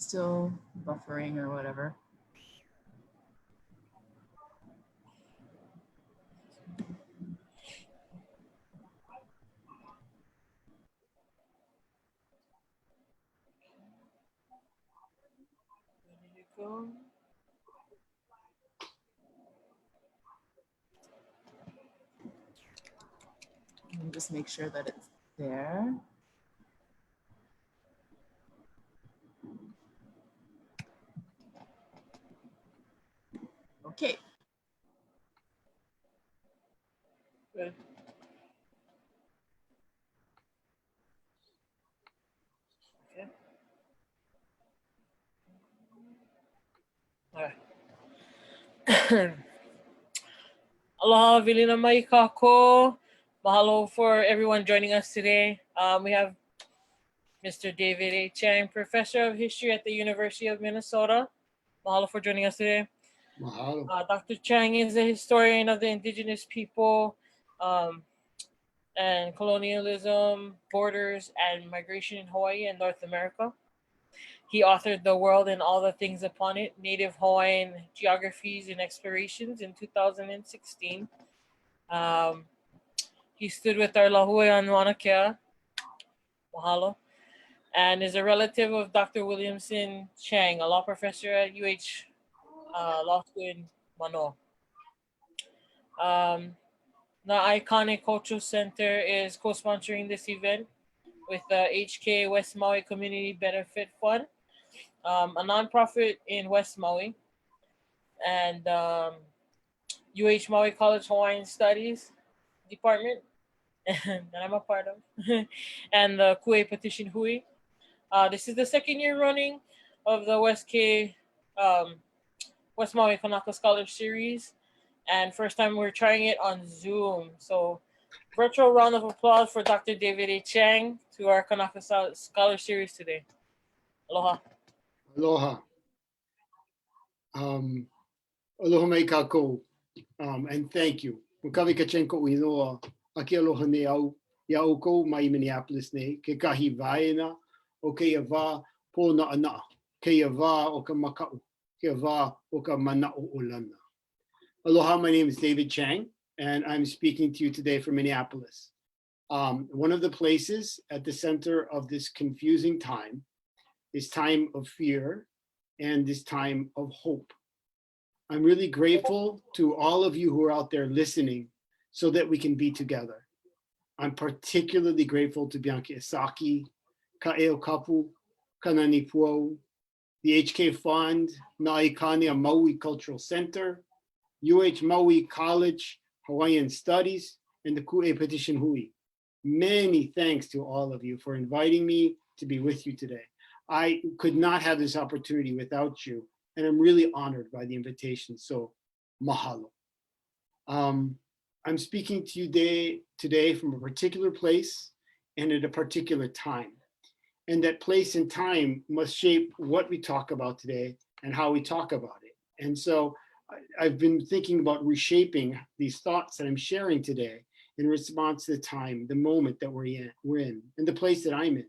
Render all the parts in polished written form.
still buffering or whatever. There you go. And just make sure that it's there. Okay. Good. Okay. All right. Aloha, Vilina Maikako. Mahalo for everyone joining us today. We have Mr. David A. Chang, Professor of History at the University of Minnesota. Mahalo for joining us today. Mahalo. Dr. Chang is a historian of the indigenous people and colonialism, borders, and migration in Hawaii and North America. He authored The World and All the Things Upon It, Native Hawaiian Geographies and Explorations in 2016. He stood with our Lahue on Mauna Kea, mahalo, and is a relative of Dr. Williamson Chang, a law professor at UH Law School in Manoa. The Iconic Cultural Center is co-sponsoring this event with the HK West Maui Community Benefit Fund, a nonprofit in West Maui, and UH Maui College Hawaiian Studies Department, that I'm a part of, and the Kue Petition Hui. This is the second year running of the West Maui Kanaka Scholar Series, and first time we're trying it on Zoom. So, virtual round of applause for Dr. David A. Chang to our Kanaka Scholar Series today. Aloha. Aloha. Aloha mai kākou, and thank you. Makawi ka chenko uinoa, aki aloha ne au, ia o kou mai Minneapolis ne, ke kahi vaena, o ke ia wā pō na ana, ke ia wā o ka makau, ke ia wā o ka mana o olana. Aloha, my name is David Chang, and I'm speaking to you today from Minneapolis. One of the places at the center of this confusing time, this time of fear, and this time of hope. I'm really grateful to all of you who are out there listening so that we can be together. I'm particularly grateful to Bianca Isaki, Ka'eo Kapu, Kanani Puo, the HK Fund, Na'ikani Maui Cultural Center, UH Maui College Hawaiian Studies, and the Kue Petition Hui. Many thanks to all of you for inviting me to be with you today. I could not have this opportunity without you, and I'm really honored by the invitation, so mahalo. I'm speaking to you today from a particular place and at a particular time. And that place and time must shape what we talk about today and how we talk about it. And so I've been thinking about reshaping these thoughts that I'm sharing today in response to the time, the moment that we're in, and the place that I'm in.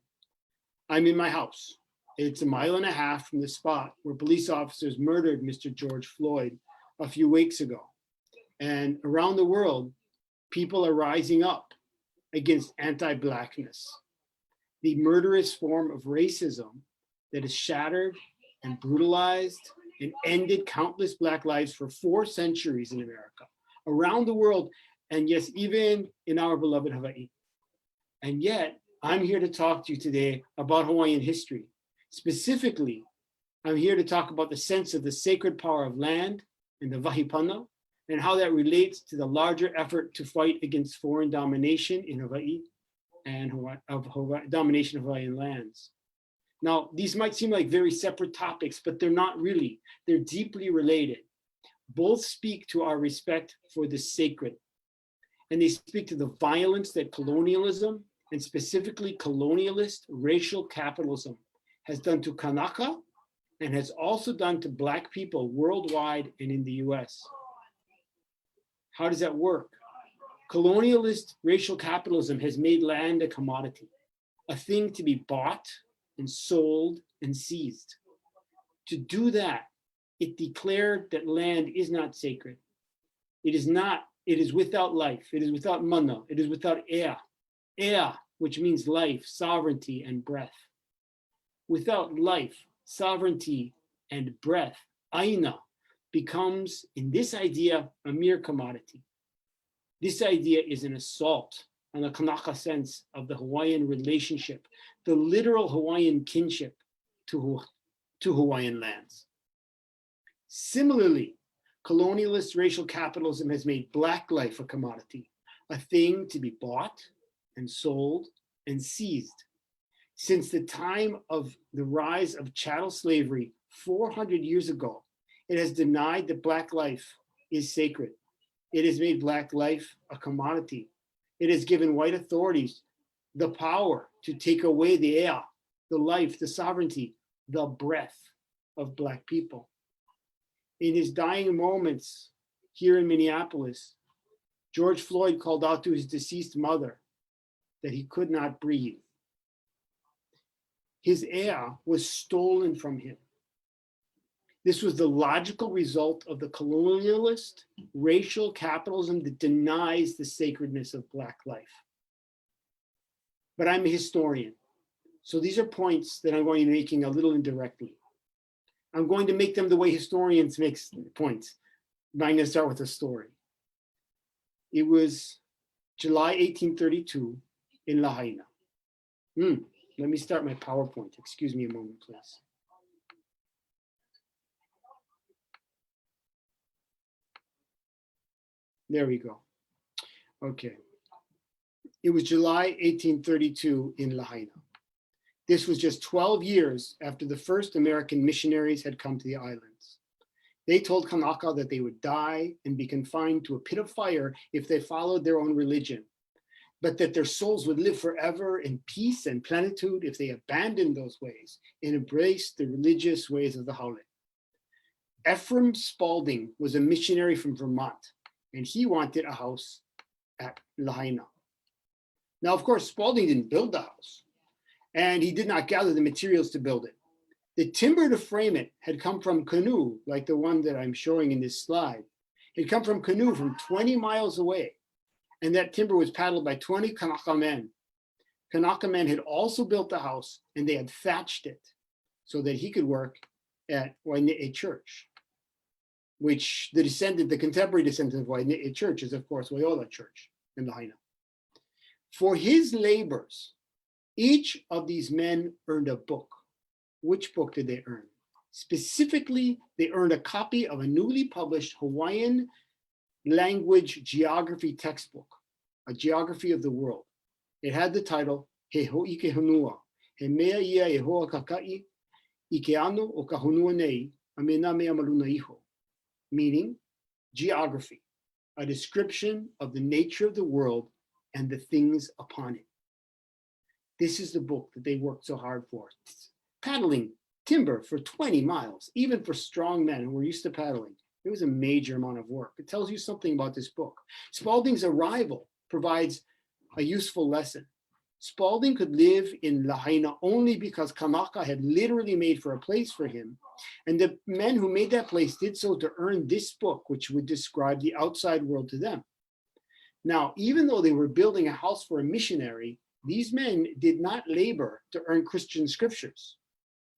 I'm in my house. It's 1.5 miles from the spot where police officers murdered Mr. George Floyd a few weeks ago. And around the world, people are rising up against anti-Blackness, the murderous form of racism that has shattered and brutalized and ended countless Black lives for 4 centuries in America, around the world, and yes, even in our beloved Hawaii. And yet, I'm here to talk to you today about Hawaiian history. Specifically, I'm here to talk about the sense of the sacred power of land and the Vahipana, and how that relates to the larger effort to fight against foreign domination in Hawaii and domination of Hawaiian lands. Now, these might seem like very separate topics, but they're not really. They're deeply related. Both speak to our respect for the sacred, and they speak to the violence that colonialism, and specifically colonialist racial capitalism, has done to Kanaka and has also done to Black people worldwide and in the US. How does that work? Colonialist racial capitalism has made land a commodity, a thing to be bought and sold and seized. To do that, it declared that land is not sacred. It is without life. It is without mana. It is without air. Air, which means life, sovereignty, and breath. Without life, sovereignty, and breath, aina becomes, in this idea, a mere commodity. This idea is an assault on the Kanaka sense of the Hawaiian relationship, the literal Hawaiian kinship to Hawaiian lands. Similarly, colonialist racial capitalism has made Black life a commodity, a thing to be bought and sold and seized. Since the time of the rise of chattel slavery 400 years ago, it has denied that Black life is sacred. It has made Black life a commodity. It has given white authorities the power to take away the air, the life, the sovereignty, the breath of Black people. In his dying moments here in Minneapolis, George Floyd called out to his deceased mother that he could not breathe. His air was stolen from him. This was the logical result of the colonialist racial capitalism that denies the sacredness of Black life. But I'm a historian, so these are points that I'm going to be making a little indirectly. I'm going to make them the way historians make points. I'm going to start with a story. It was July 1832 in Lahaina. Let me start my PowerPoint. Excuse me a moment, please. There we go. Okay. It was July 1832 in Lahaina. This was just 12 years after the first American missionaries had come to the islands. They told Kanaka that they would die and be confined to a pit of fire if they followed their own religion, but that their souls would live forever in peace and plenitude if they abandoned those ways and embraced the religious ways of the Haole. Ephraim Spalding was a missionary from Vermont, and he wanted a house at Lahaina. Now, of course, Spalding didn't build the house, and he did not gather the materials to build it. The timber to frame it had come from Canoe, like the one that I'm showing in this slide. It had come from Canoe from 20 miles away, and that timber was paddled by 20 Kanaka men. Kanaka men had also built the house, and they had thatched it so that he could work at Waine'e Church, which the contemporary descendant of Waine'e Church is, of course, Waiora Church in Lahaina. For his labors, each of these men earned a book. Which book did they earn? Specifically, they earned a copy of a newly published Hawaiian language geography textbook, a geography of the world. It had the title, He Ho'ike Honua, He Mea Ia E Hoa Kakai, Ike Ano o Ka Honua Nei, A Mena Mea Maluna Iho, meaning geography, a description of the nature of the world and the things upon it. This is the book that they worked so hard for. Paddling timber for 20 miles, even for strong men who were used to paddling. It was a major amount of work. It tells you something about this book. Spalding's arrival provides a useful lesson. Spalding could live in Lahaina only because Kanaka had literally made for a place for him. And the men who made that place did so to earn this book, which would describe the outside world to them. Now, even though they were building a house for a missionary, these men did not labor to earn Christian scriptures.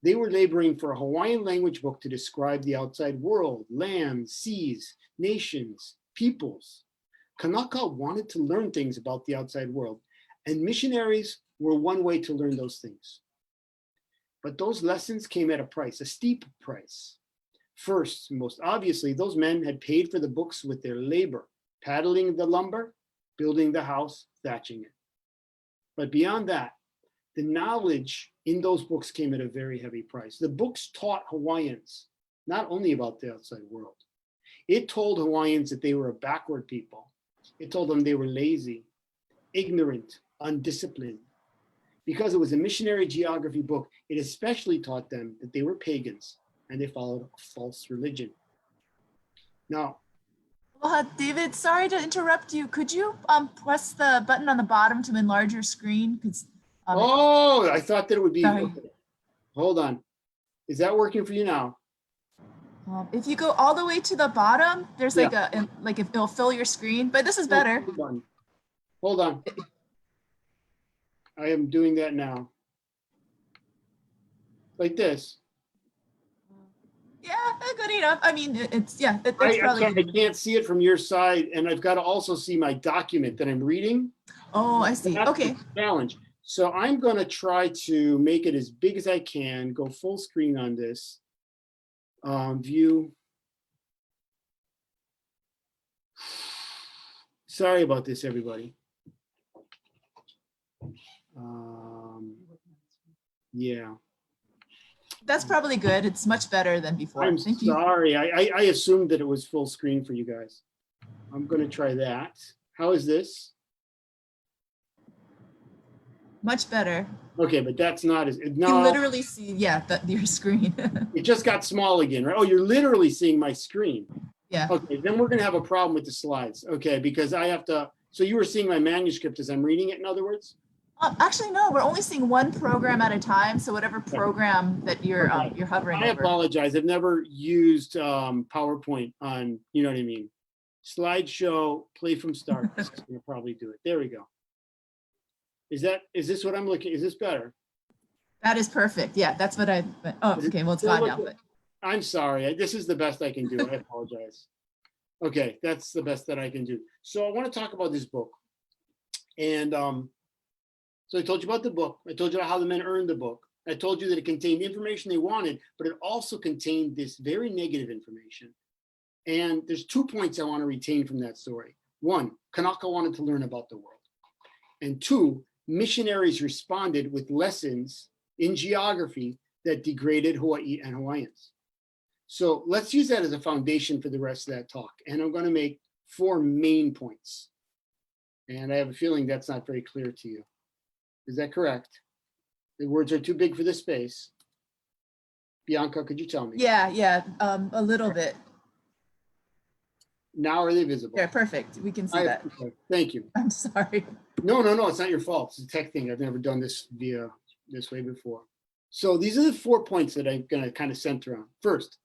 They were laboring for a Hawaiian language book to describe the outside world, lands, seas, nations, peoples. Kanaka wanted to learn things about the outside world, and missionaries were one way to learn those things. But those lessons came at a price, a steep price. First, most obviously, those men had paid for the books with their labor, paddling the lumber, building the house, thatching it. But beyond that, the knowledge in those books came at a very heavy price. The books taught Hawaiians not only about the outside world. It told Hawaiians that they were a backward people. It told them they were lazy, ignorant, undisciplined. Because it was a missionary geography book, it especially taught them that they were pagans and they followed a false religion. Now, Aloha, David, sorry to interrupt you. Could you press the button on the bottom to enlarge your screen? I thought that it would be, Sorry. okay. Hold on. Is that working for you now? If you go all the way to the bottom, there's Yeah. like if it'll fill your screen, but this is better. Hold on. I am doing that now. Like this. Yeah, good enough. I mean, it's yeah, that's I'm probably. sorry, I can't see it from your side, and I've got to also see my document that I'm reading. Oh, I see. That's Okay. the challenge. So I'm going to try to make it as big as I can, go full screen on this. View. Sorry about this, everybody. Yeah. That's probably good. It's much better than before. I'm Thank you. sorry. I assumed that it was full screen for you guys. I'm going to try that. How is this? Much better. Okay, but that's not as You no. can literally see, yeah, your screen. It just got small again, right? Oh, you're literally seeing my screen. Yeah. Okay, then we're gonna have a problem with the slides. Okay, because I have to. So you were seeing my manuscript as I'm reading it. In other words. Actually, no. We're only seeing one program at a time. So whatever program that you're hovering I over. apologize. I've never used PowerPoint on. You know what I mean? Slideshow, play from start. This is gonna probably do it. There we go. Is this what I'm looking? Is this better? That is perfect. Yeah, that's what I. Oh, okay. Well, it's gone now. But I'm sorry. This is the best I can do. I apologize. Okay, that's the best that I can do. So I want to talk about this book. And so I told you about the book. I told you how the men earned the book. I told you that it contained the information they wanted, but it also contained this very negative information. And there's 2 points I want to retain from that story. 1, Kanaka wanted to learn about the world. And 2, missionaries responded with lessons in geography that degraded Hawaii and Hawaiians. So let's use that as a foundation for the rest of that talk. And I'm going to make 4 main points. And I have a feeling that's not very clear to you. Is that correct? The words are too big for this space. Bianca, could you tell me? yeah, a little bit. Now are they visible? Yeah, perfect. We can see that. Okay, thank you. I'm sorry. No, it's not your fault. It's a tech thing. I've never done this via this way before. So these are the 4 points that I'm going to kind of center on. First,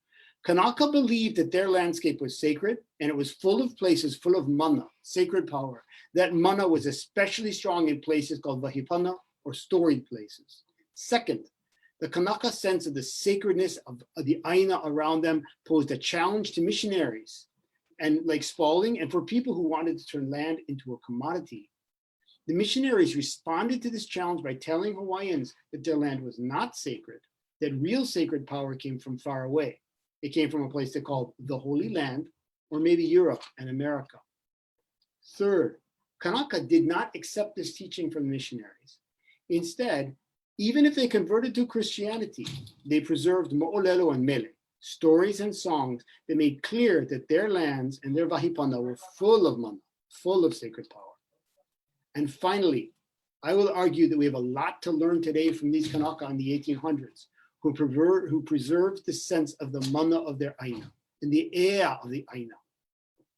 Kanaka believed that their landscape was sacred and it was full of places full of mana, sacred power. That mana was especially strong in places called vahipana or storied places. Second, the Kanaka sense of the sacredness of the aina around them posed a challenge to missionaries and like Spalding and for people who wanted to turn land into a commodity. The missionaries responded to this challenge by telling Hawaiians that their land was not sacred, that real sacred power came from far away. It came from a place they called the Holy Land, or maybe Europe and America. Third, Kanaka did not accept this teaching from the missionaries. Instead, even if they converted to Christianity, they preserved mo'olelo and mele, stories and songs that made clear that their lands and their vahipana were full of mana, full of sacred power. And finally, I will argue that we have a lot to learn today from these Kanaka in the 1800s, who preserved the sense of the mana of their aina, and the ea of the aina,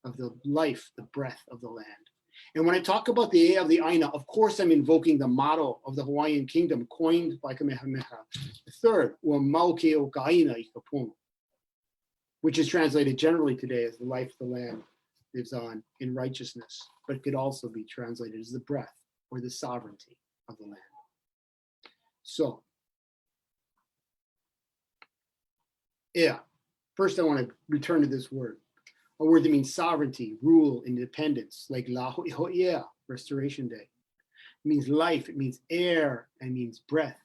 of the life, the breath of the land. And when I talk about the ea of the aina, of course I'm invoking the motto of the Hawaiian kingdom coined by Kamehameha III, or Mauke o Ka'aina i Kapono, which is translated generally today as the life of the land lives on in righteousness, but could also be translated as the breath or the sovereignty of the land. So, yeah, first I want to return to this word, a word that means sovereignty, rule, independence, like la ho'iho'ia, restoration day. It means life, it means air, and means breath,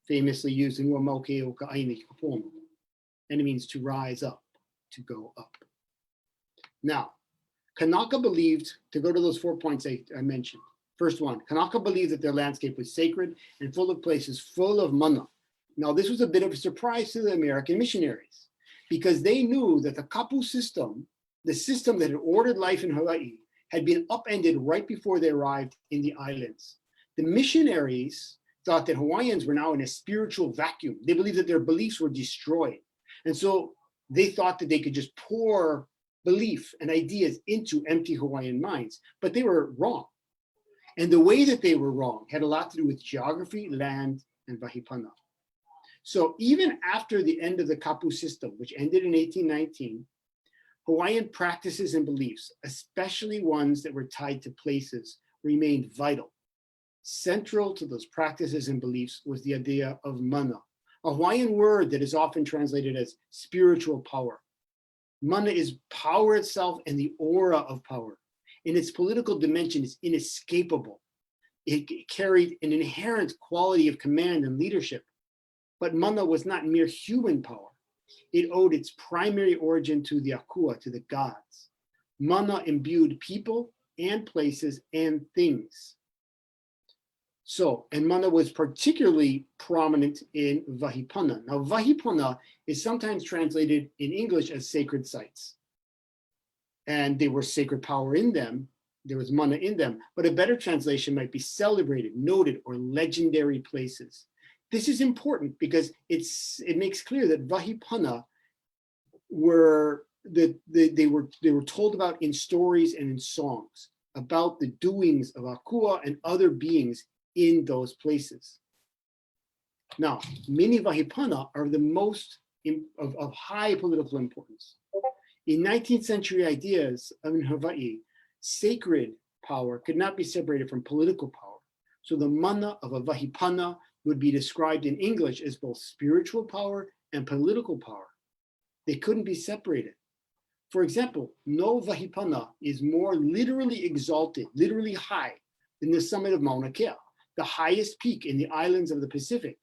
famously used in Wamauke o Ka'aina i Kapono. And it means to rise up, to go up. Now, Kanaka believed, to go to those 4 points I mentioned. First one, Kanaka believed that their landscape was sacred and full of places full of mana. Now, this was a bit of a surprise to the American missionaries because they knew that the kapu system, the system that had ordered life in Hawaii, had been upended right before they arrived in the islands. The missionaries thought that Hawaiians were now in a spiritual vacuum. They believed that their beliefs were destroyed. And so they thought that they could just pour belief and ideas into empty Hawaiian minds, but they were wrong. And the way that they were wrong had a lot to do with geography, land, and vahipana. So even after the end of the Kapu system, which ended in 1819, Hawaiian practices and beliefs, especially ones that were tied to places, remained vital. Central to those practices and beliefs was the idea of mana, a Hawaiian word that is often translated as spiritual power. Mana is power itself and the aura of power. And its political dimension is inescapable. It carried an inherent quality of command and leadership. But mana was not mere human power. It owed its primary origin to the akua, to the gods. Mana imbued people and places and things. So, and mana was particularly prominent in Vahipana. Now, Vahipana is sometimes translated in English as sacred sites. And there was sacred power in them. There was mana in them. But a better translation might be celebrated, noted, or legendary places. This is important because it makes clear that Vahipana they were told about in stories and in songs about the doings of Akua and other beings in those places. Now, many Vahipana are the most of high political importance. In 19th century ideas in Hawaii, sacred power could not be separated from political power. So the mana of a Vahipana would be described in English as both spiritual power and political power. They couldn't be separated. For example, no Vahipana is more literally exalted, literally high, than the summit of Mauna Kea, the highest peak in the islands of the Pacific.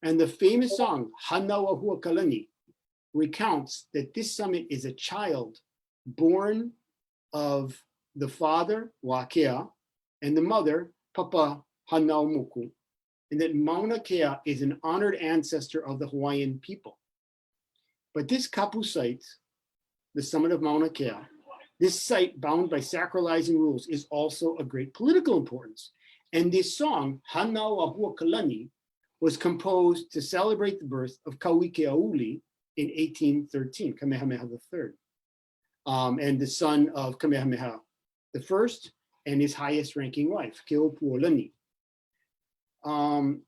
And the famous song, Hana Wahua Kalani, recounts that this summit is a child born of the father, Wakea, and the mother, Papa Hanaumoku, and that Mauna Kea is an honored ancestor of the Hawaiian people. But this Kapu site, the summit of Mauna Kea, this site bound by sacralizing rules is also of great political importance. And this song, Hana Wahua Kalani, was composed to celebrate the birth of Kauikeauli in 1813, Kamehameha III, and the son of Kamehameha I and his highest ranking wife, Keopuolani.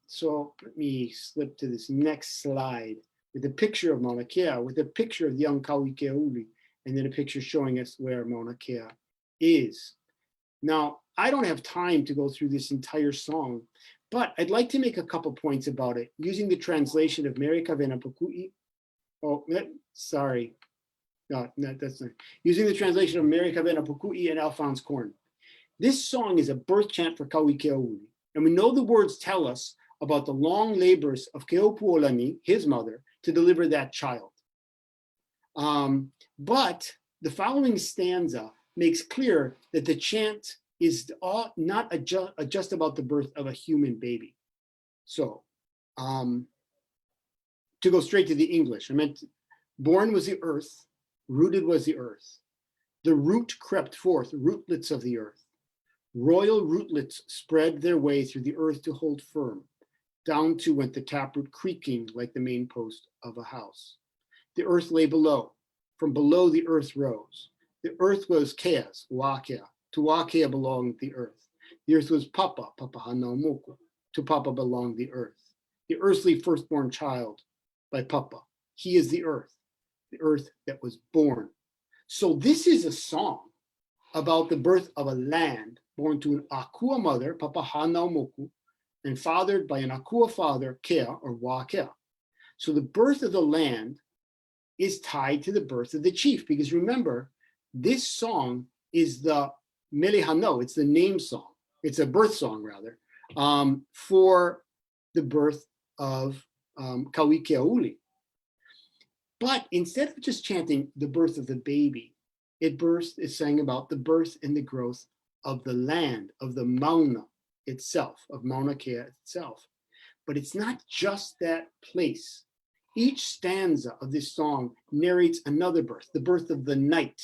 So let me slip to this next slide with a picture of Mauna Kea, with a picture of the young Kauikeauli, and then a picture showing us where Mauna Kea is. Now, I don't have time to go through this entire song, but I'd like to make a couple points about it using the translation of Mary Kavena Pukui. Oh, sorry. No, that's not. Using the translation of Mary Kavena Pukui and Alphonse Korn. This song is a birth chant for Kauikeauli. And we know the words tell us about the long labors of Keopuolani, his mother, to deliver that child. But the following stanza makes clear that the chant is not just about the birth of a human baby. So, to go straight to the English, I meant born was the earth, rooted was the earth. The root crept forth, rootlets of the earth. Royal rootlets spread their way through the earth to hold firm. Down to went the taproot creaking like the main post of a house. The earth lay below. From below the earth rose. The earth was Kea's, Wakea. To Wakea belonged the earth. The earth was Papa, Papa Hanaumoku. To Papa belonged the earth. The earthly firstborn child by Papa. He is the earth that was born. So this is a song about the birth of a land born to an Akua mother, Papa Hanaumoku, and fathered by an Akua father, Kea or Wakea. So the birth of the land is tied to the birth of the chief, because remember, this song is the Melihano, it's the name song. It's a birth song rather, for the birth of Kauikeauli. But instead of just chanting the birth of the baby, it sang about the birth and the growth of the land, of the Mauna itself, of Mauna Kea itself. But it's not just that place. Each stanza of this song narrates another birth, the birth of the night,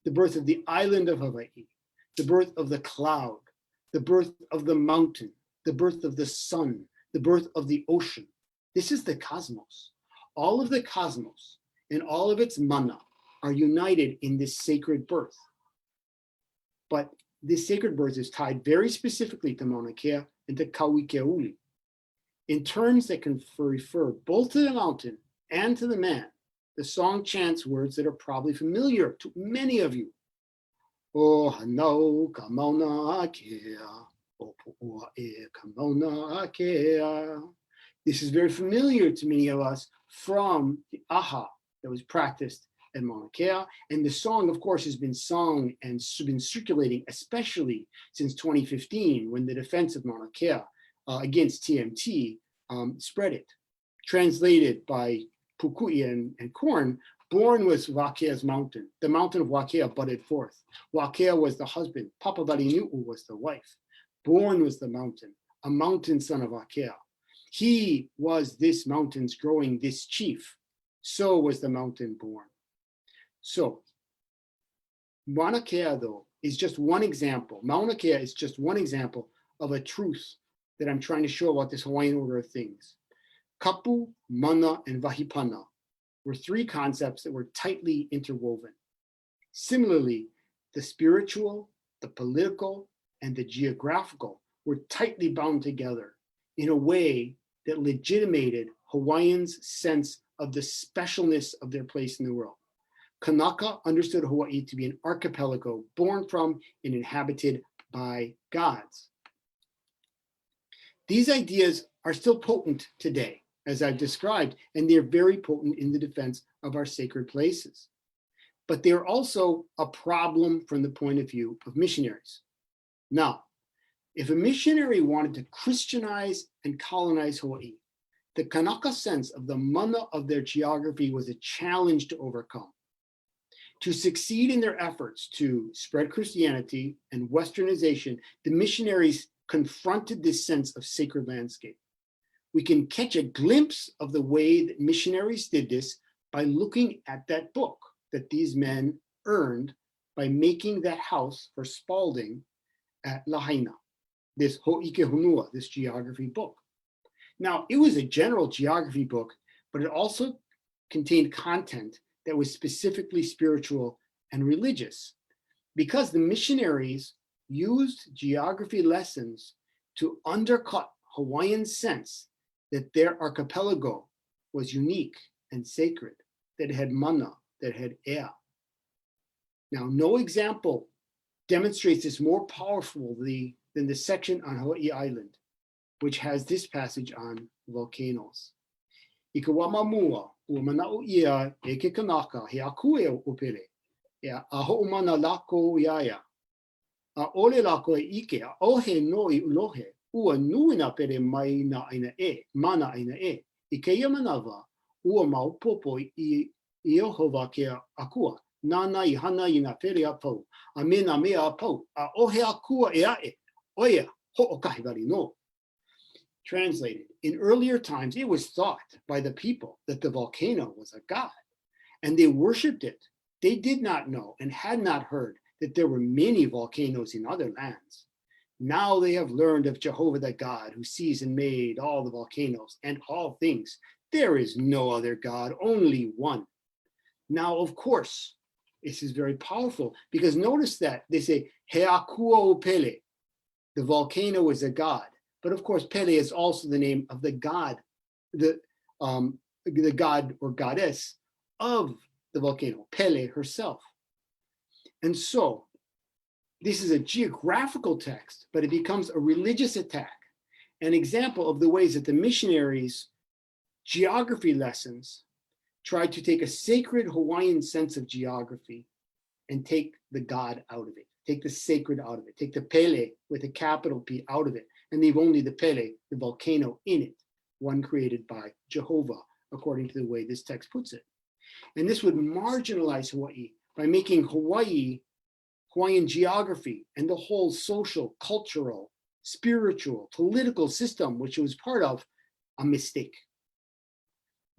the birth of the island of Hawaii, the birth of the cloud, the birth of the mountain, the birth of the sun, the birth of the ocean. This is the cosmos. All of the cosmos and all of its mana are united in this sacred birth. But this sacred birth is tied very specifically to Mauna Kea and to Kauikeauli. In terms that can refer both to the mountain and to the man, the song chants words that are probably familiar to many of you. O hanau ka mauna akea, o pu'ua e ka mauna akea. This is very familiar to many of us from the aha that was practiced at Mauna Kea. And the song, of course, has been sung and been circulating, especially since 2015, when the defense of Mauna Kea against TMT spread it. Translated by Pukui and Korn, born was Wakea's mountain. The mountain of Wakea budded forth. Wakea was the husband. Papavalinu'u was the wife. Born was the mountain, a mountain son of Wakea. He was this mountain's growing, this chief. So was the mountain born. So Mauna Kea, though, is just one example. Mauna Kea is just one example of a truth that I'm trying to show about this Hawaiian order of things. Kapu, mana, and vahipana were three concepts that were tightly interwoven. Similarly, the spiritual, the political, and the geographical were tightly bound together in a way that legitimated Hawaiians' sense of the specialness of their place in the world. Kanaka understood Hawaii to be an archipelago born from and inhabited by gods. These ideas are still potent today, as I've described, and they're very potent in the defense of our sacred places. But they're also a problem from the point of view of missionaries. Now, if a missionary wanted to Christianize and colonize Hawaii, the Kanaka sense of the mana of their geography was a challenge to overcome. To succeed in their efforts to spread Christianity and Westernization, the missionaries confronted this sense of sacred landscape. We can catch a glimpse of the way that missionaries did this by looking at that book that these men earned by making that house for Spalding at Lahaina, this Ho'ike Honua, this geography book. Now, it was a general geography book, but it also contained content that was specifically spiritual and religious, because the missionaries used geography lessons to undercut Hawaiian sense that their archipelago was unique and sacred, that it had mana, that it had ea. Now, no example demonstrates this more powerfully than the section on Hawaii Island, which has this passage on volcanoes. Ika wamamua ua mana'u ia e ke kanaka he akue o pele, e a ho'omana lako iaia. A ole lako e ike a ohe no I ulohe, ua nuina pere mai na aina e, mana aina e. I keia manawa, ua maupopo I Iehova ke akua, nana I hana I na pere a pau, a me na mea a pau, a ohe akua e ae, oia ho'okahivali no. Translated, in earlier times, it was thought by the people that the volcano was a god, and they worshipped it. They did not know and had not heard that there were many volcanoes in other lands. Now they have learned of Jehovah the God who sees and made all the volcanoes and all things. There is no other God, only one. Now, of course, this is very powerful because notice that they say, He akua o pele, the volcano is a god. But of course, Pele is also the name of the god, the god or goddess of the volcano, Pele herself. And so this is a geographical text, but it becomes a religious attack, an example of the ways that the missionaries' geography lessons tried to take a sacred Hawaiian sense of geography and take the god out of it, take the sacred out of it, take the Pele with a capital P out of it, and leave only the Pele, the volcano, in it, one created by Jehovah, according to the way this text puts it. And this would marginalize Hawaii by making Hawaiian geography and the whole social, cultural, spiritual, political system, which it was part of, a mistake.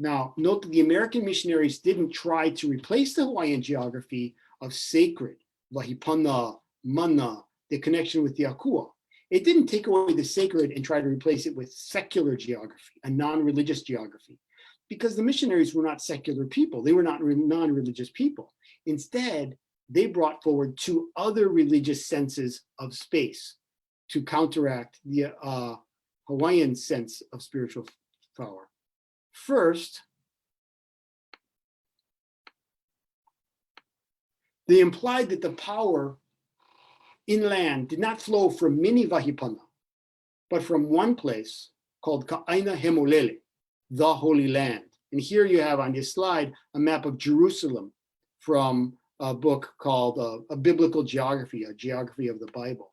Now, note that the American missionaries didn't try to replace the Hawaiian geography of sacred, wahipana, mana, the connection with the akua. It didn't take away the sacred and try to replace it with secular geography, a non-religious geography, because the missionaries were not secular people. They were not non-religious people. Instead, they brought forward two other religious senses of space to counteract the Hawaiian sense of spiritual power. First, they implied that the power inland did not flow from mini Vahipana, but from one place called Ka'aina Hemolele, the Holy Land. And here you have on this slide a map of Jerusalem from a book called A Biblical Geography, a geography of the Bible.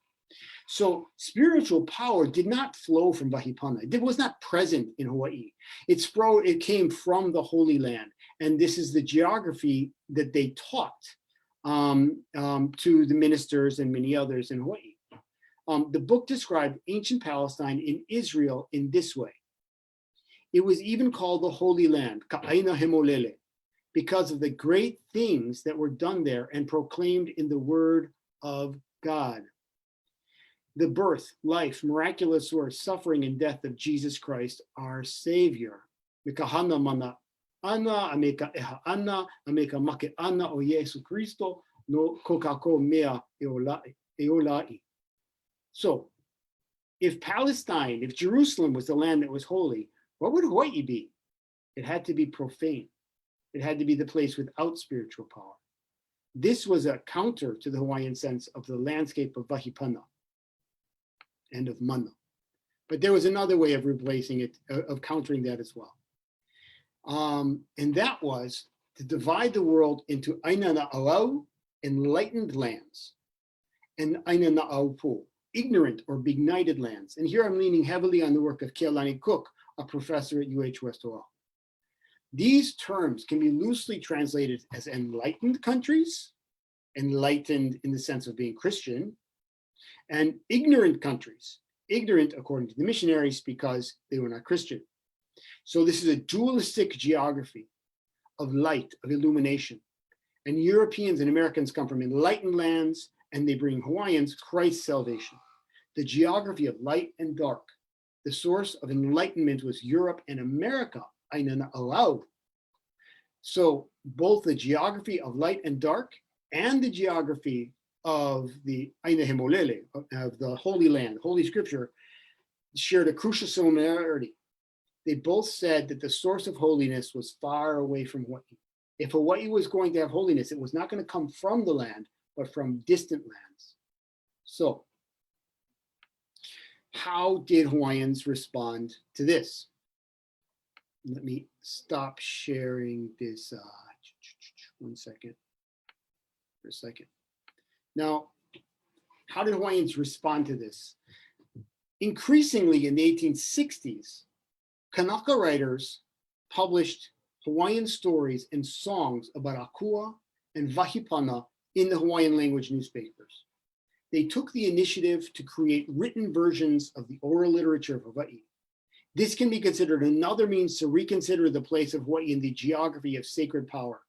So spiritual power did not flow from Vahipana. It was not present in Hawaii. It came from the Holy Land. And this is the geography that they taught to the ministers and many others in Hawaii. The book described ancient Palestine in Israel in this way. It was even called the Holy Land, Ka'aina Hemolele, because of the great things that were done there and proclaimed in the word of God. The birth, life, miraculous work, suffering, and death of Jesus Christ, our Savior. Mikahana mana ana, ameka eha ana, ameka make ana o Yesu Cristo, no kokako mea eolai. So, if Palestine, if Jerusalem was the land that was holy, what would Hawaii be? It had to be profane. It had to be the place without spiritual power. This was a counter to the Hawaiian sense of the landscape of Vahipana and of Mana. But there was another way of replacing it, of countering that as well. And that was to divide the world into Aina Na'auau, enlightened lands, and Aina Na'aupu, ignorant or benighted lands. And here I'm leaning heavily on the work of Kealani Cook, a professor at UH West Oahu. These terms can be loosely translated as enlightened countries, enlightened in the sense of being Christian, and ignorant countries, ignorant according to the missionaries because they were not Christian. So this is a dualistic geography of light, of illumination. And Europeans and Americans come from enlightened lands, and they bring Hawaiians Christ's salvation. The geography of light and dark. The source of enlightenment was Europe and America, Aina Na'auau. So both the geography of light and dark and the geography of the Aina Hemolele, of the Holy Land, Holy Scripture, shared a crucial similarity. They both said that the source of holiness was far away from Hawaii. If Hawaii was going to have holiness, it was not going to come from the land, but from distant lands. So, how did Hawaiians respond to this? Let me stop sharing this. 1 second. For a second. Now, how did Hawaiians respond to this? Increasingly in the 1860s, Kanaka writers published Hawaiian stories and songs about Akua and Vahipana in the Hawaiian language newspapers. They took the initiative to create written versions of the oral literature of Hawaii. This can be considered another means to reconsider the place of Hawaii in the geography of sacred power.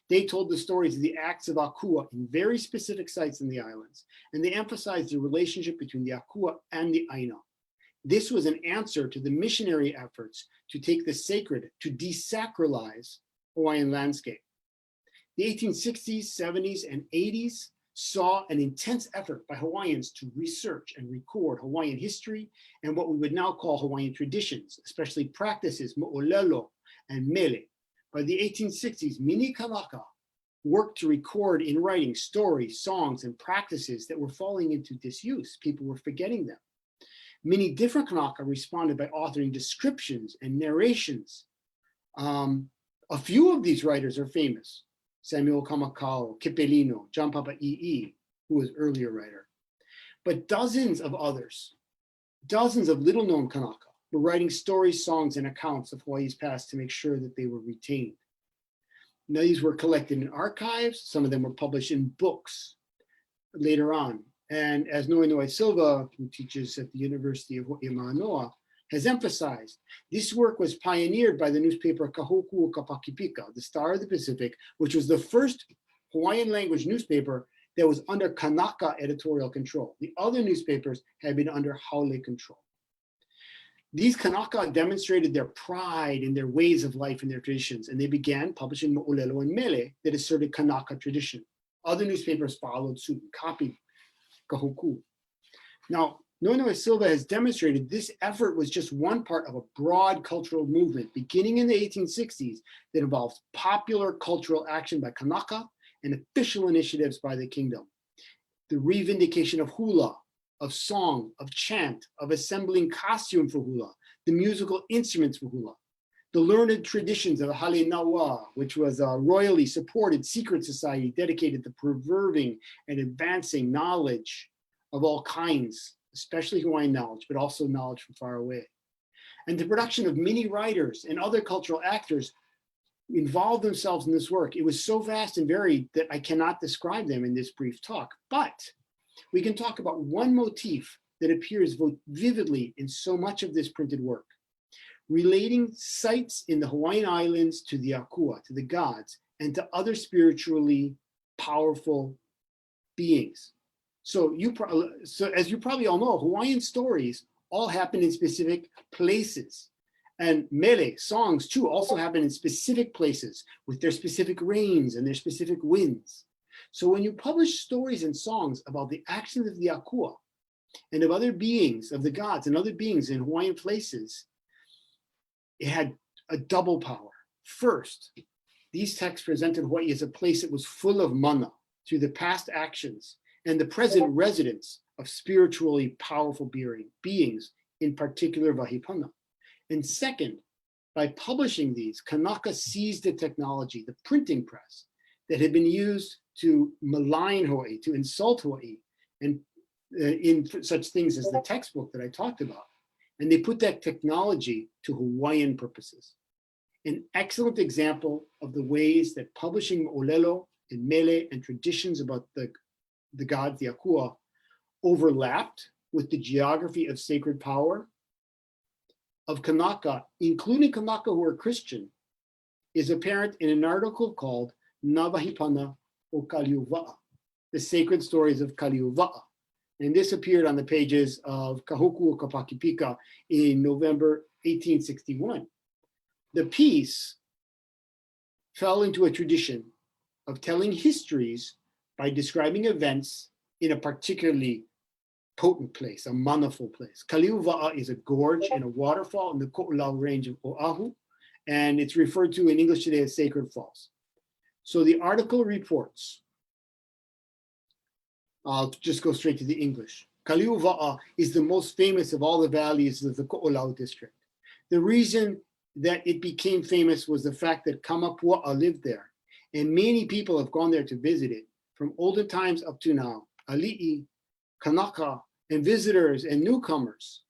They told the stories of the acts of Akua in very specific sites in the islands, and they emphasized the relationship between the Akua and the Aina. This was an answer to the missionary efforts to take the sacred, to desacralize Hawaiian landscape. The 1860s, 70s, and 80s saw an intense effort by Hawaiians to research and record Hawaiian history and what we would now call Hawaiian traditions, especially practices, mo'olelo and mele. By the 1860s, many Kanaka worked to record in writing stories, songs, and practices that were falling into disuse. People were forgetting them. Many different Kanaka responded by authoring descriptions and narrations. A few of these writers are famous. Samuel Kamakau, Kipelino, John Papa'i'i, who was an earlier writer. But dozens of others, dozens of little-known Kanaka, were writing stories, songs, and accounts of Hawaii's past to make sure that they were retained. Now, these were collected in archives. Some of them were published in books later on. And as Noenoe Silva, who teaches at the University of Hawaii Manoa, has emphasized, this work was pioneered by the newspaper Kahoku Kapakipika, the Star of the Pacific, which was the first Hawaiian language newspaper that was under Kanaka editorial control. The other newspapers had been under Haole control. These Kanaka demonstrated their pride in their ways of life and their traditions, and they began publishing mo'olelo and mele that asserted Kanaka tradition. Other newspapers followed suit and copied Kahoku. Now, Nonoe Silva has demonstrated this effort was just one part of a broad cultural movement beginning in the 1860s that involves popular cultural action by Kanaka and official initiatives by the kingdom. The revindication of hula, of song, of chant, of assembling costume for hula, the musical instruments for hula, the learned traditions of Hale Nawa, which was a royally supported secret society dedicated to preserving and advancing knowledge of all kinds, especially Hawaiian knowledge, but also knowledge from far away. And the production of many writers and other cultural actors involved themselves in this work. It was so vast and varied that I cannot describe them in this brief talk, but we can talk about one motif that appears vividly in so much of this printed work, relating sites in the Hawaiian Islands to the Akua, to the gods, and to other spiritually powerful beings. So as you probably all know, Hawaiian stories all happen in specific places. And mele, songs too, also happen in specific places with their specific rains and their specific winds. So when you publish stories and songs about the actions of the Akua and of other beings, of the gods and other beings in Hawaiian places, it had a double power. First, these texts presented Hawaii as a place that was full of mana through the past actions and the present residence of spiritually powerful beings, in particular Vahipana. And second, by publishing these, Kanaka seized the technology, the printing press, that had been used to malign Hawaii, to insult Hawaii, and in such things as the textbook that I talked about. And they put that technology to Hawaiian purposes. An excellent example of the ways that publishing Olelo and Mele and traditions about the gods, the Akua, overlapped with the geography of sacred power of Kanaka, including Kanaka who are Christian, is apparent in an article called Navahipana o Kaliuva'a, the sacred stories of Kaliuva'a. And this appeared on the pages of Kahoku o Kapakipika in November 1861. The piece fell into a tradition of telling histories by describing events in a particularly potent place, a manaful place. Kaliuva'a is a gorge and a waterfall in the Ko'olau range of Oahu, and it's referred to in English today as Sacred Falls. So the article reports, I'll just go straight to the English. Kaliuva'a is the most famous of all the valleys of the Ko'olau district. The reason that it became famous was the fact that Kamapua'a lived there, and many people have gone there to visit it from olden times up to now. Ali'i, Kanaka, and visitors and newcomers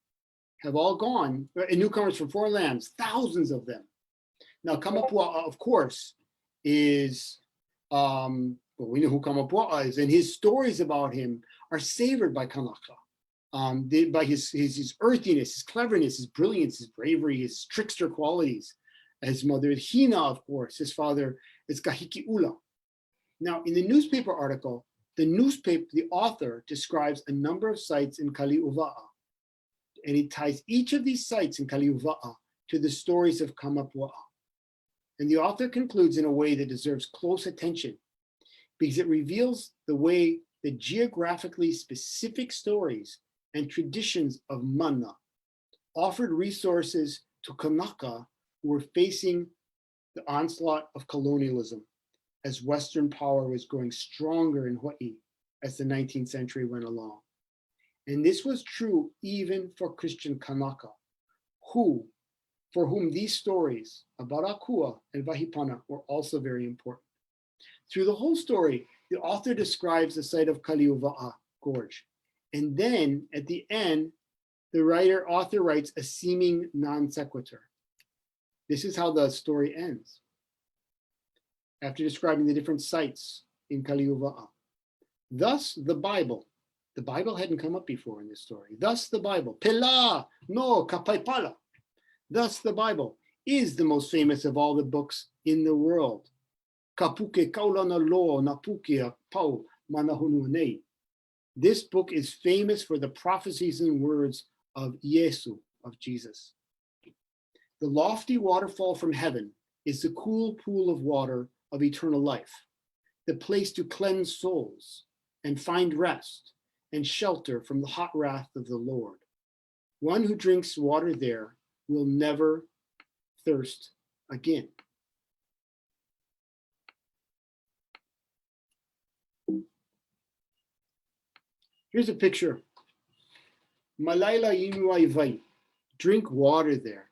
have all gone, and newcomers from foreign lands, thousands of them. Now, Kamapua'a, of course, is, well, we know who Kamapua'a is, and his stories about him are savored by Kanaka, by his earthiness, his cleverness, his brilliance, his bravery, his trickster qualities. His mother is Hina, of course. His father is Kahiki'ula. Now, in the newspaper article, the author describes a number of sites in Kaliuva'a, and he ties each of these sites in Kaliuva'a to the stories of Kamapua'a. And the author concludes in a way that deserves close attention because it reveals the way that geographically specific stories and traditions of mana offered resources to Kanaka who were facing the onslaught of colonialism as Western power was growing stronger in Hawaii as the 19th century went along. And this was true even for Christian Kanaka, for whom these stories about Akua and Vahipana were also very important. Through the whole story, the author describes the site of Kaliuva'a Gorge. And then at the end, the author writes a seeming non sequitur. This is how the story ends. After describing the different sites in Kaliuva'a. Thus the Bible hadn't come up before in this story. Thus the Bible, Pela no Kapaipala. Thus the Bible is the most famous of all the books in the world. Kapuke kaulana lo napuke pau manahunu nei. This book is famous for the prophecies and words of Yesu, of Jesus. The lofty waterfall from heaven is the cool pool of water of eternal life, the place to cleanse souls and find rest and shelter from the hot wrath of the Lord. One who drinks water there will never thirst again. Here's a picture. Malaila Inuai Vai, drink water there.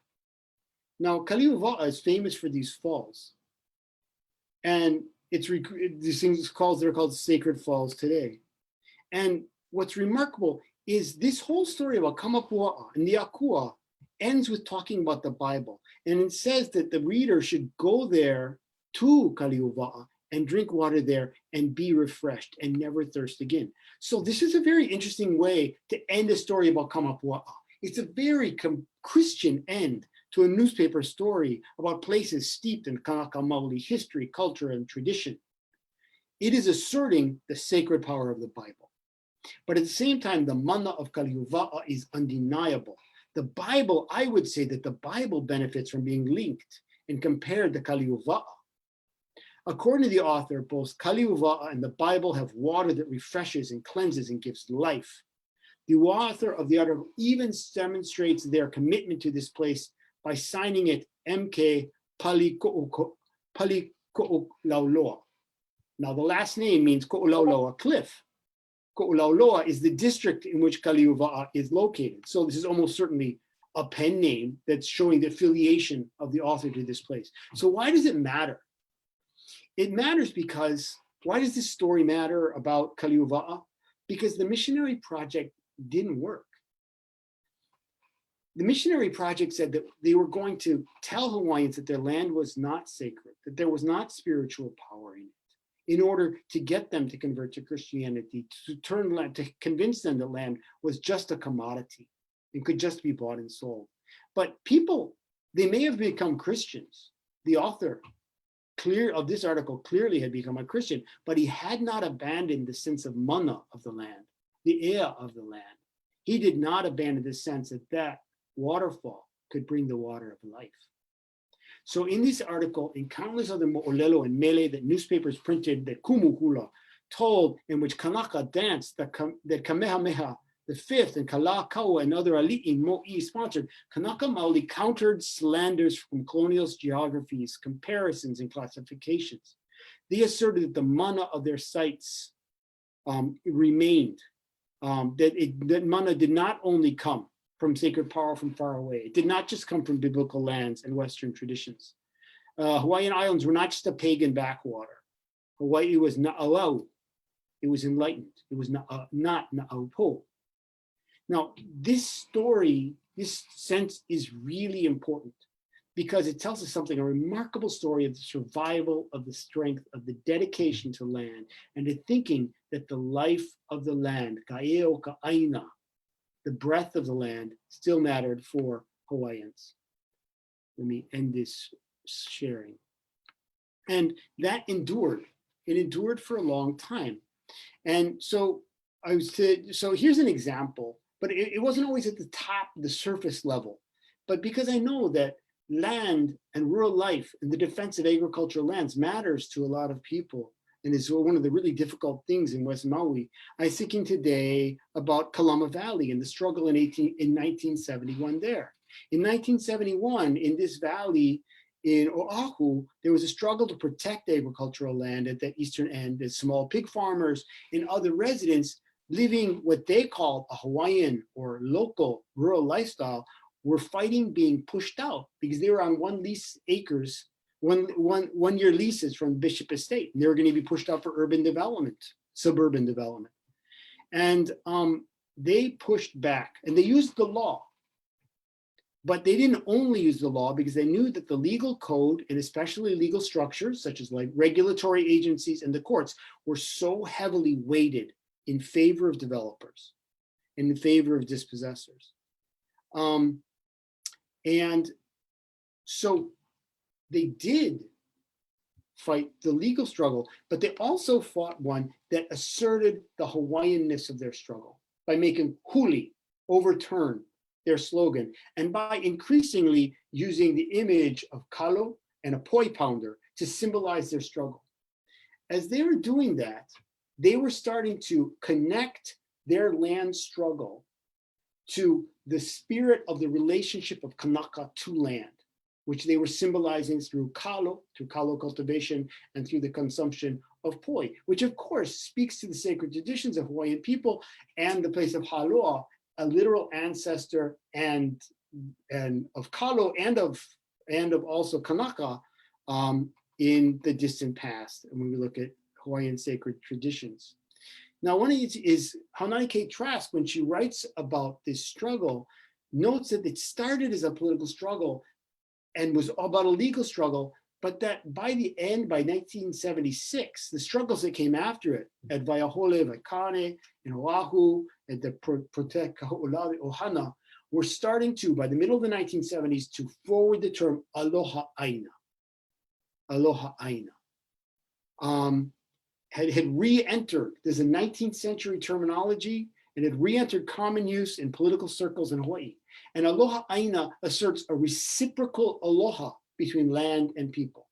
Now, Kaliuva'a is famous for these falls. And these things they're called sacred falls today. And what's remarkable is this whole story about Kamapua'a and the Akua ends with talking about the Bible. And it says that the reader should go there to Kaliuva'a and drink water there and be refreshed and never thirst again. So this is a very interesting way to end a story about Kamapua'a. It's a very Christian end to a newspaper story about places steeped in Kanaka Maoli history, culture, and tradition. It is asserting the sacred power of the Bible. But at the same time, the mana of Kaliuva'a is undeniable. The Bible, I would say that the Bible benefits from being linked and compared to Kaliuva'a. According to the author, both Kaliuva'a and the Bible have water that refreshes and cleanses and gives life. The author of the article even demonstrates their commitment to this place by signing it MK Paliko'olauloa. Now, the last name means Ko'olauloa cliff. Ko'olauloa is the district in which Kaliuva'a is located. So this is almost certainly a pen name that's showing the affiliation of the author to this place. So why does it matter? It matters because, why does this story matter about Kaliuva'a? Because the missionary project didn't work. The missionary project said that they were going to tell Hawaiians that their land was not sacred, that there was not spiritual power in it, in order to get them to convert to Christianity, to convince them that land was just a commodity and could just be bought and sold. But people, they may have become Christians. The author of this article clearly had become a Christian, but he had not abandoned the sense of mana of the land, the ea of the land. He did not abandon the sense that that waterfall could bring the water of life. So in this article, in countless other mo'olelo and mele that newspapers printed, that Kumuhula told, in which Kanaka danced, that Kamehameha the fifth and Kalakaua and other ali'i mo'i sponsored, Kanaka Maoli countered slanders from colonial geographies, comparisons, and classifications. They asserted that the mana of their sites remained, that mana did not only come from sacred power from far away. It did not just come from biblical lands and Western traditions. Hawaiian Islands were not just a pagan backwater. Hawaii was na'auau. It was enlightened. It was not na'aupo. Now, this story, this sense is really important because it tells us something, a remarkable story of the survival of the strength of the dedication to land and the thinking that the life of the land, ka'eo ka'aina, the breath of the land, still mattered for Hawaiians. Let me end this sharing. And that endured. It endured for a long time. And so here's an example, but it wasn't always at the top, the surface level. But because I know that land and rural life and the defense of agricultural lands matters to a lot of people, and is one of the really difficult things in West Maui, I'm thinking today about Kalama Valley and the struggle in 1971 there. In 1971, in this valley in Oahu, there was a struggle to protect agricultural land at the eastern end, as small pig farmers and other residents living what they called a Hawaiian or local rural lifestyle were fighting being pushed out because they were on one year leases from Bishop Estate, and they were going to be pushed out for urban development, suburban development. And they pushed back and they used the law. But they didn't only use the law because they knew that the legal code and especially legal structures such as like regulatory agencies and the courts were so heavily weighted in favor of developers and in favor of dispossessors. And so they did fight the legal struggle, but they also fought one that asserted the Hawaiianness of their struggle by making huli overturn their slogan, and by increasingly using the image of kalo and a poi pounder to symbolize their struggle. As they were doing that, they were starting to connect their land struggle to the spirit of the relationship of Kanaka to land, which they were symbolizing through kalo cultivation, and through the consumption of poi, which of course speaks to the sacred traditions of Hawaiian people and the place of Haloa, a literal ancestor and of kalo and of also Kanaka in the distant past. And when we look at Hawaiian sacred traditions. Now, one of these is Haunani Kate Trask, when she writes about this struggle, notes that it started as a political struggle and was about a legal struggle, but that by the end, by 1976, the struggles that came after it at Waiahole, Waikane, in Oahu, at the Protect Kaho'olawe Ohana, were starting to, by the middle of the 1970s, to forward the term aloha aina. Aloha aina. Had re-entered, there's a 19th century terminology, and it re-entered common use in political circles in Hawaii. And aloha aina asserts a reciprocal aloha between land and people.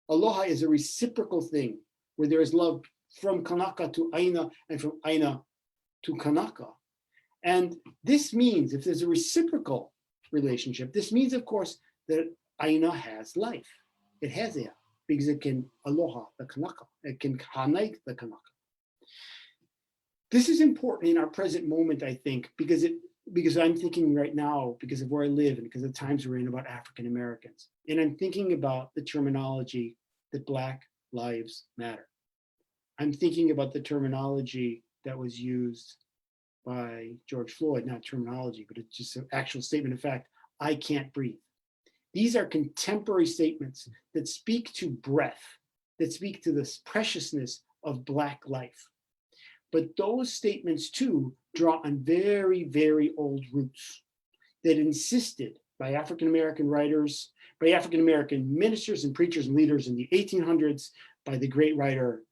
Aloha is a reciprocal thing where there is love from Kanaka to Aina and from Aina to Kanaka. And this means, if there's a reciprocal relationship, this means, of course, that Aina has life. It has ea, because it can aloha the Kanaka. It can hanai the Kanaka. This is important in our present moment, I think, because I'm thinking right now, because of where I live and because of the times we're in, about African Americans. And I'm thinking about the terminology that Black Lives Matter. I'm thinking about the terminology that was used by George Floyd, not terminology, but it's just an actual statement of fact, I can't breathe. These are contemporary statements that speak to breath, that speak to the preciousness of Black life. But those statements too draw on very, very old roots that insisted by African-American writers, by African-American ministers and preachers and leaders in the 1800s, by the great writer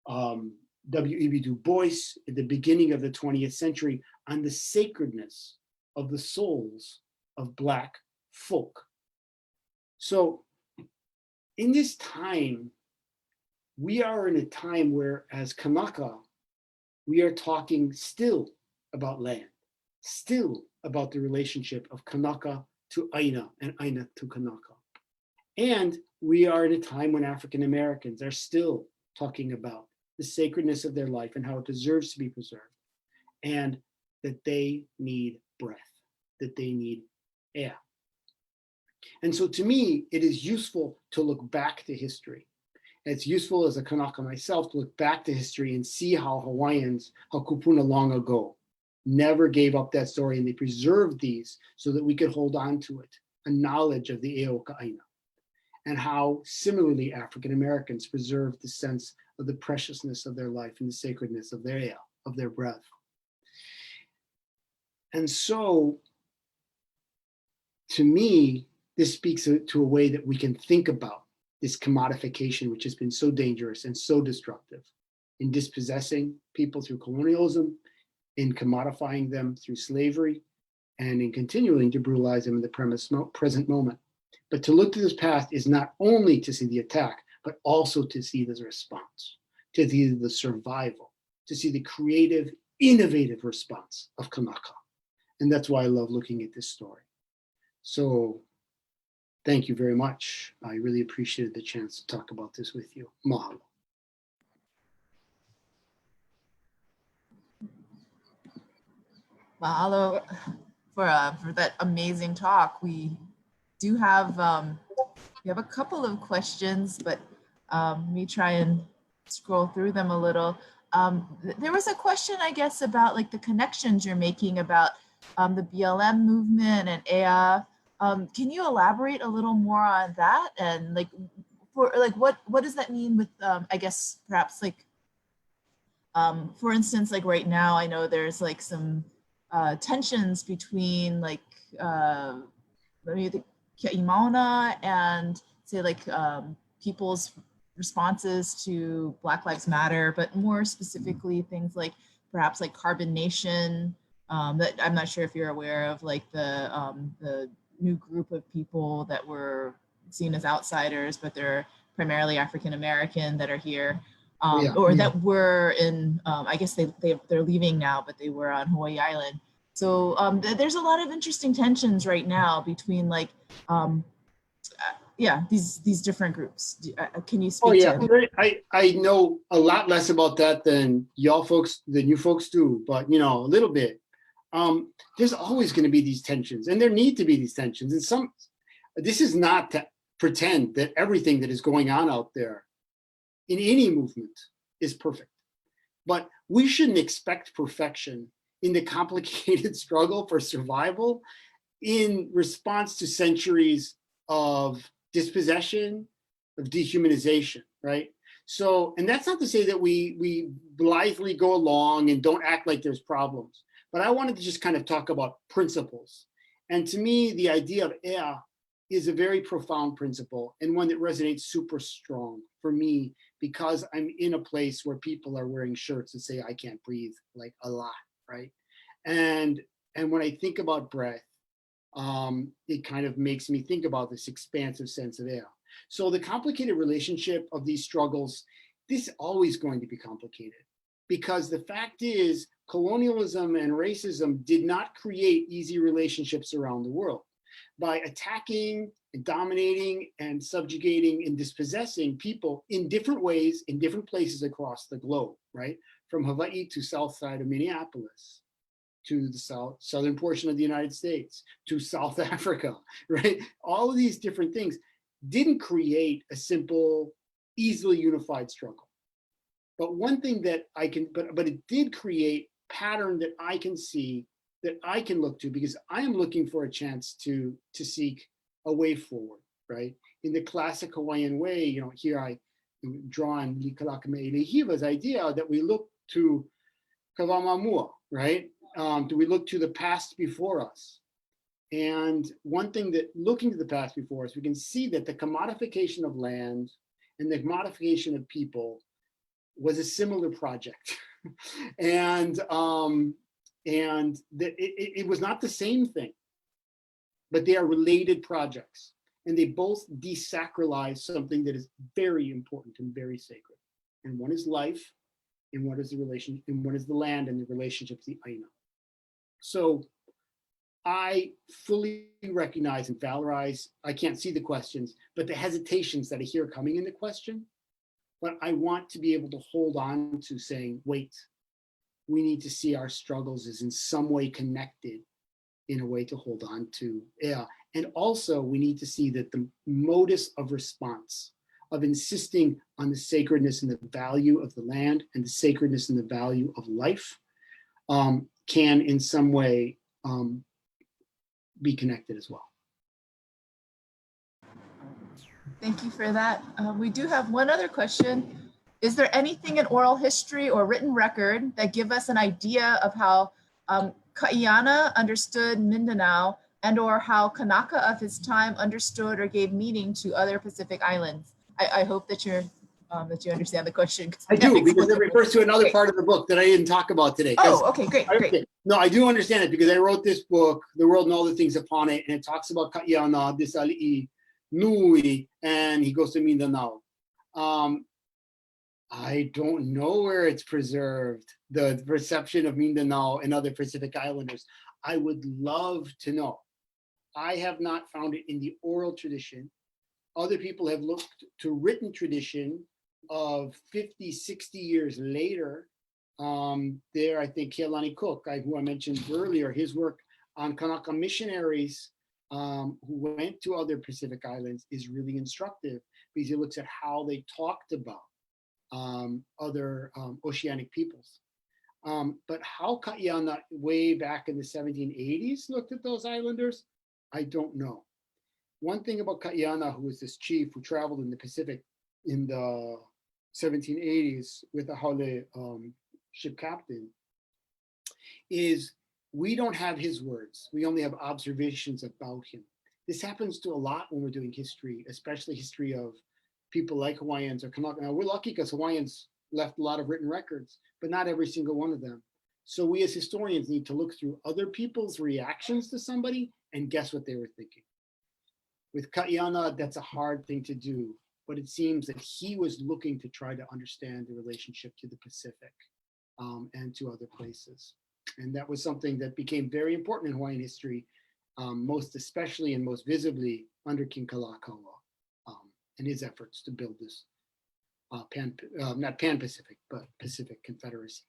W.E.B. Du Bois at the beginning of the 20th century, on the sacredness of the souls of Black folk. So in this time, we are in a time where, as Kanaka, we are talking still about land, still about the relationship of Kanaka to Aina and Aina to Kanaka. And we are in a time when African Americans are still talking about the sacredness of their life and how it deserves to be preserved, and that they need breath, that they need air. And so to me, it is useful to look back to history. It's useful as a Kanaka myself to look back to history and see how Hawaiians, how kupuna long ago, never gave up that story, and they preserved these so that we could hold on to it, a knowledge of the Eoka Aina, and how similarly African Americans preserved the sense of the preciousness of their life and the sacredness of their ea, of their breath. And so, to me, this speaks to a way that we can think about this commodification, which has been so dangerous and so destructive in dispossessing people through colonialism, in commodifying them through slavery, and in continuing to brutalize them in the present moment. But to look to this past is not only to see the attack, but also to see the response, to see the survival, to see the creative, innovative response of Kanaka. And that's why I love looking at this story. So thank you very much. I really appreciated the chance to talk about this with you. Mahalo. Mahalo for that amazing talk. We do have we have a couple of questions, but let me try and scroll through them a little. There was a question, I guess, about like the connections you're making about the BLM movement and EA. Can you elaborate a little more on that? And like, for like, what does that mean with, I guess, perhaps like, for instance, like right now, I know there's like some tensions between like, maybe the Ke'imaona and say like people's responses to Black Lives Matter, but more specifically things like perhaps like Carbon Nation, that I'm not sure if you're aware of, like the new group of people that were seen as outsiders, but they're primarily African American that are here. Yeah. or that were in, I guess they're leaving now, but they were on Hawaii Island. So there's a lot of interesting tensions right now between like, yeah, these different groups. Can you Oh speak yeah, to? I know a lot less about that than y'all folks, than you folks do, but you know, a little bit. There's always going to be these tensions, and there need to be these tensions. And this is not to pretend that everything that is going on out there in any movement is perfect, but we shouldn't expect perfection in the complicated struggle for survival in response to centuries of dispossession, of dehumanization, right? So, and that's not to say that we blithely go along and don't act like there's problems, but I wanted to just kind of talk about principles. And to me, the idea of ea is a very profound principle and one that resonates super strong for me because I'm in a place where people are wearing shirts that say I can't breathe, like a lot, right? And when I think about breath, it kind of makes me think about this expansive sense of air. So the complicated relationship of these struggles, this is always going to be complicated because the fact is colonialism and racism did not create easy relationships around the world. By attacking and dominating and subjugating and dispossessing people in different ways, in different places across the globe, right? From Hawaii to south side of Minneapolis, to the southern portion of the United States, to South Africa, right? All of these different things didn't create a simple, easily unified struggle. But one thing that I can, but it did create pattern that I can see, that I can look to, because I am looking for a chance to seek a way forward, right? In the classic Hawaiian way, you know, here I draw on Likalakame'elehiwa's idea that we look to Kawamamua, right? Do we look to the past before us? And one thing that looking to the past before us, we can see that the commodification of land and the commodification of people was a similar project. and it was not the same thing, but they are related projects. And they both desacralize something that is very important and very sacred. And one is life, and what is the relation, and what is the land and the relationship to the Aina. So I fully recognize and valorize, I can't see the questions, but the hesitations that I hear coming in the question, but I want to be able to hold on to saying, wait, we need to see our struggles as in some way connected in a way to hold on to. Yeah. And also we need to see that the modus of response of insisting on the sacredness and the value of the land and the sacredness and the value of life can in some way be connected as well. Thank you for that. We do have one other question. Is there anything in oral history or written record that give us an idea of how Kaiana understood Mindanao and or how Kanaka of his time understood or gave meaning to other Pacific islands? I hope that you understand the question. I do, because it refers to another part of the book that I didn't talk about today. Oh, okay, great, great. No, I do understand it because I wrote this book, The World and All the Things Upon It, and it talks about Kaiana, this ali'i, Nui, and he goes to Mindanao. I don't know where it's preserved, the perception of Mindanao and other Pacific Islanders. I would love to know. I have not found it in the oral tradition. Other people have looked to written tradition of 50, 60 years later. There, I think Kealani Cook, who I mentioned earlier, his work on Kanaka missionaries who went to other Pacific islands is really instructive because he looks at how they talked about other oceanic peoples. But how Kaiana way back in the 1780s looked at those islanders, I don't know. One thing about Kaiana, who was this chief who traveled in the Pacific in the 1780s with a Haole ship captain, is we don't have his words. We only have observations about him. This happens to a lot when we're doing history, especially history of people like Hawaiians or Kanaka. Now, we're lucky because Hawaiians left a lot of written records, but not every single one of them. So we as historians need to look through other people's reactions to somebody and guess what they were thinking. With Kaiana, that's a hard thing to do. but it seems that he was looking to try to understand the relationship to the Pacific and to other places. And that was something that became very important in Hawaiian history, most especially and most visibly under King Kalakaua and his efforts to build this not Pan-Pacific, but Pacific Confederacy.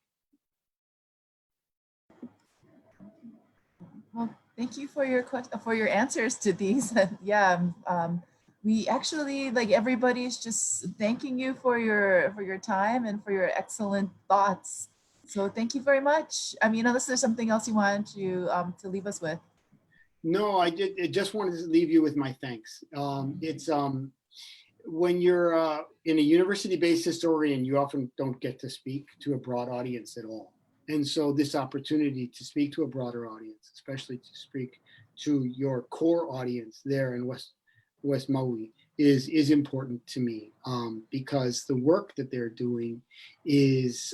Well, thank you for your answers to these. Yeah, we actually, like, everybody's just thanking you for your time and for your excellent thoughts. So thank you very much. I mean, unless there's something else you wanted to leave us with. No, I just wanted to leave you with my thanks. It's when you're in a university-based historian, you often don't get to speak to a broad audience at all. And so this opportunity to speak to a broader audience, especially to speak to your core audience there in West Maui, is important to me because the work that they're doing is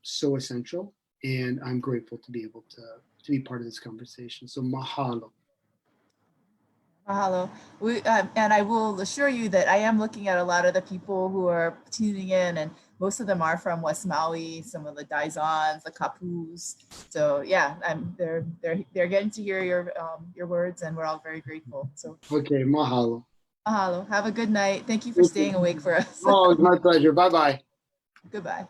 so essential, and I'm grateful to be able to be part of this conversation. So mahalo. Mahalo. And I will assure you that I am looking at a lot of the people who are tuning in, and most of them are from West Maui, some of the Daizans, the Kapus. So yeah, they're getting to hear your words, and we're all very grateful. So Okay, mahalo. mahalo. Have a good night. Thank you for staying awake for us. Oh, it's my pleasure. Bye-bye. Goodbye.